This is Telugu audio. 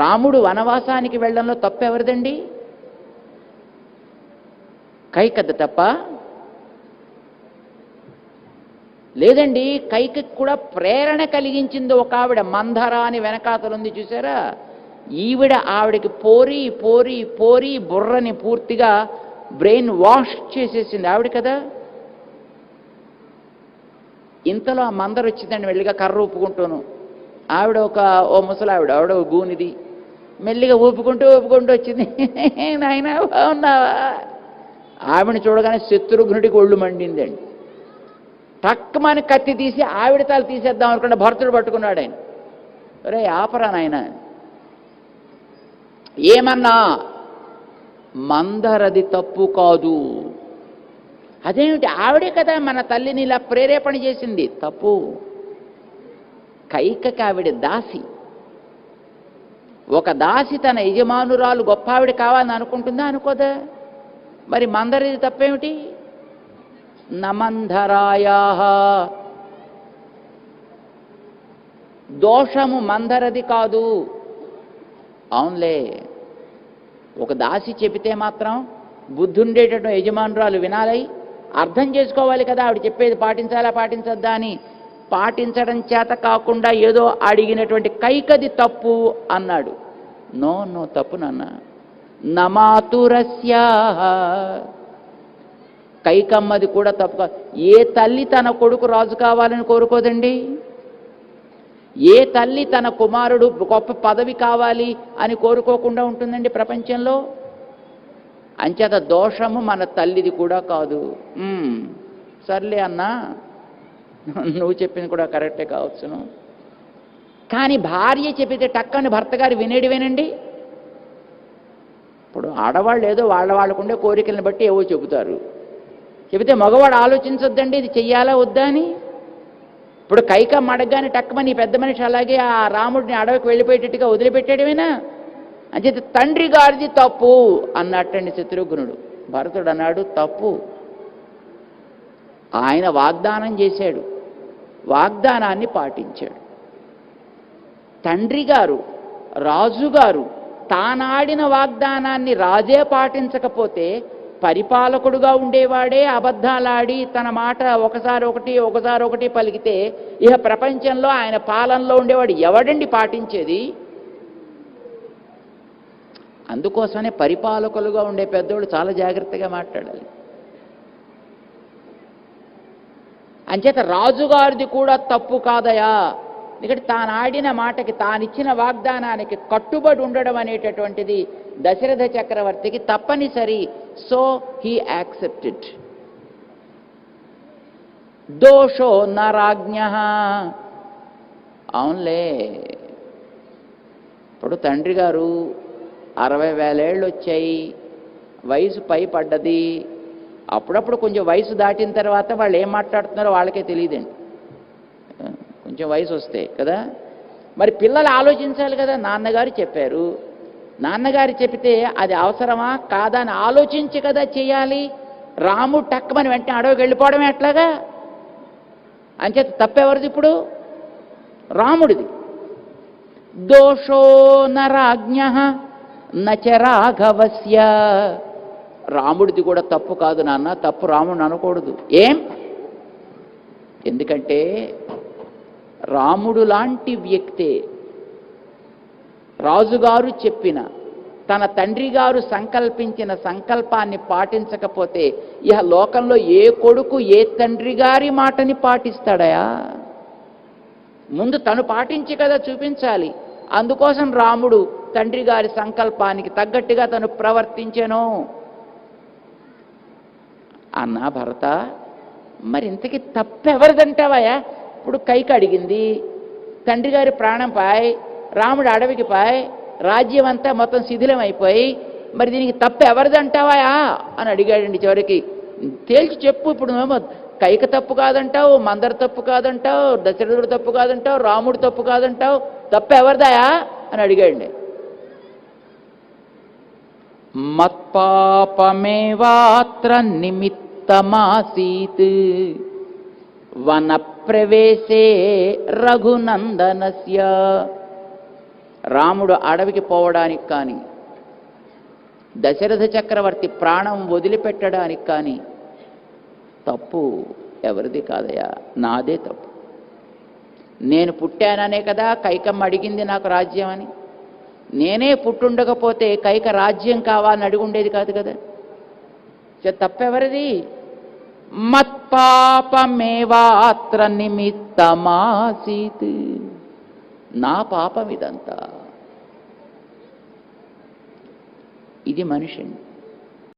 రాముడు వనవాసానికి వెళ్ళడంలో తప్పు ఎవరిదండి? కైకది తప్ప? లేదండి, కైకకి కూడా ప్రేరణ కలిగించింది ఒక ఆవిడ, మందర అని వెనకాతలుంది చూసారా? ఆవిడకి పోరి పోరి పోరి బుర్రని పూర్తిగా బ్రెయిన్ వాష్ చేసేసింది ఆవిడ కదా. ఇంతలో ఆ మందర వచ్చిందండి మెల్లిగా కర్ర ఊపుకుంటూను. ఆవిడ ఓ ముసలావిడ, ఆవిడ గూనిది, మెల్లిగా ఊపుకుంటూ వచ్చింది. నాయనా బాగున్నావా? ఆవిడని చూడగానే శత్రుఘ్నుడికి ఒళ్ళు మండిందండి. టక్కుమని కత్తి తీసి ఆవిడ తల తీసేద్దాం అనుకుంటే భరతుడు పట్టుకున్నాడు ఆయన. రే ఆపరా నాయన, ఏమన్నా మందరది తప్పు కాదు. అదేమిటి, ఆవిడే కదా మన తల్లిని ఇలా ప్రేరేపణ చేసింది. తప్పు. కైకకి ఆవిడ దాసి. ఒక దాసి తన యజమానురాలు గొప్ప ఆవిడ కావాలని అనుకుంటుందా? అనుకోదా? మరి మందరది తప్పేమిటి? నమంధరాయా దోషము మందరది కాదు. అవునులే, ఒక దాసి చెబితే మాత్రం బుద్ధుండేటటువంటి యజమానురాలు వినాలి, అర్థం చేసుకోవాలి కదా, ఆవిడ చెప్పేది పాటించాలా పాటించద్దా అని. పాటించడం చేత కాకుండా ఏదో అడిగినటువంటి కైకది తప్పు అన్నాడు. నో నో, తప్పు నాన్న. నమాతురస్యా, కైకమ్మది కూడా తప్పు కాదు. ఏ తల్లి తన కొడుకు రాజు కావాలని కోరుకోదండి? ఏ తల్లి తన కుమారుడు గొప్ప పదవి కావాలి అని కోరుకోకుండా ఉంటుందండి ప్రపంచంలో? అంచేత దోషము మన తల్లిది కూడా కాదు. సర్లే అన్నా, నువ్వు చెప్పింది కూడా కరెక్టే కావచ్చును. కానీ భార్య చెప్పితే టక్కని భర్త గారు వినేడివేనండి. ఇప్పుడు ఆడవాళ్ళు ఏదో వాళ్ళకుండే కోరికలను బట్టి ఏవో చెబుతారు. చెబితే మగవాడు ఆలోచించొద్దండి ఇది చెయ్యాలా వద్దా అని. ఇప్పుడు కైకమ్మ అడగగానే టక్కమని ఈ పెద్ద మనిషి అలాగే ఆ రాముడిని అడవికి వెళ్ళిపోయేటట్టుగా వదిలిపెట్టాడమేనా? అంచేత తండ్రి గారిది తప్పు అన్నట్టండి శత్రుఘ్నుడు. భరతుడు అన్నాడు తప్పు. ఆయన వాగ్దానం చేశాడు, వాగ్దానాన్ని పాటించాడు. తండ్రి గారు, రాజుగారు తానాడిన వాగ్దానాన్ని రాజే పాటించకపోతే పరిపాలకుడుగా ఉండేవాడే అబద్ధాలాడి తన మాట ఒకసారి ఒకటి పలికితే ఇహ ప్రపంచంలో ఆయన పాలనలో ఉండేవాడు ఎవడండి పాటించేది? అందుకోసమనే పరిపాలకులుగా ఉండే పెద్దోళ్ళు చాలా జాగ్రత్తగా మాట్లాడాలి. అంచేత రాజుగారిది కూడా తప్పు కాదయా, ఎందుకంటే తాను ఆడిన మాటకి, తానిచ్చిన వాగ్దానానికి కట్టుబడి ఉండడం అనేటటువంటిది దశరథ చక్రవర్తికి తప్పనిసరి. So he accepted. దోషో నరాజ్ఞ. అవునులే, ఇప్పుడు తండ్రి గారు 60,000 ఏళ్ళు వచ్చాయి, వయసు పై పడ్డది. అప్పుడప్పుడు కొంచెం వయసు దాటిన తర్వాత వాళ్ళు ఏం మాట్లాడుతున్నారో వాళ్ళకే తెలియదండి. కొంచెం వయసు వస్తే కదా, మరి పిల్లలు ఆలోచించాలి కదా. నాన్నగారు చెప్పారు, నాన్నగారు చెప్తే అది అవసరమా కాదా అని ఆలోచించి కదా చేయాలి. రాముడు టక్కమని వెంటనే అడవికి వెళ్ళిపోవడమే ఎట్లాగా? అంచేత తప్పెవరిది ఇప్పుడు? రాముడిది. దోషో నరాజ్ఞ నచ రాఘవస్య. రాముడిది కూడా తప్పు కాదు నాన్న, తప్పు రాముడిని అనకూడదు. ఏం? ఎందుకంటే రాముడు లాంటి వ్యక్తే రాజుగారు చెప్పిన, తన తండ్రి గారు సంకల్పించిన సంకల్పాన్ని పాటించకపోతే ఇహ లోకంలో ఏ కొడుకు ఏ తండ్రి గారి మాటని పాటిస్తాడయా? ముందు తను పాటించి కదా చూపించాలి. అందుకోసం రాముడు తండ్రి గారి సంకల్పానికి తగ్గట్టుగా తను ప్రవర్తించెను అన్నా భరత. మరి ఇంతకీ తప్పెవరిదంటావయ్యా? ఇప్పుడు కైక అడిగింది, తండ్రి గారి ప్రాణం పాయ్, రాముడు అడవికి పాయ్, రాజ్యం అంతా మొత్తం శిథిలం అయిపోయి, మరి దీనికి తప్పు ఎవరిదంటావా అని అడిగాడండి. చివరికి తేల్చి చెప్పు. ఇప్పుడు మేము కైక తప్పు కాదంటావు, మందర తప్పు కాదంటావు, దశరథుడు తప్పు కాదంటావు, రాముడు తప్పు కాదంటావు, తప్పు ఎవరిదాయా అని అడిగాడండి. మత్పాపమేవాత్ర నిమిత్తమాసీత్ వన ప్రవేశే రఘునందనస్య. రాముడు అడవికి పోవడానికి కానీ, దశరథ చక్రవర్తి ప్రాణం వదిలిపెట్టడానికి కానీ తప్పు ఎవరిది కాదయా, నాదే తప్పు. నేను పుట్టాననే కదా కైకమ్మ అడిగింది నాకు రాజ్యం అని. నేనే పుట్టుండకపోతే కైక రాజ్యం కావాలని అడుగుండేది కాదు కదా. తప్పెవరిది? మత్పాపమేవాత్ర నిమిత్తమాసీత్. నా పాపం ఇదంతా. ఇది మనిషిని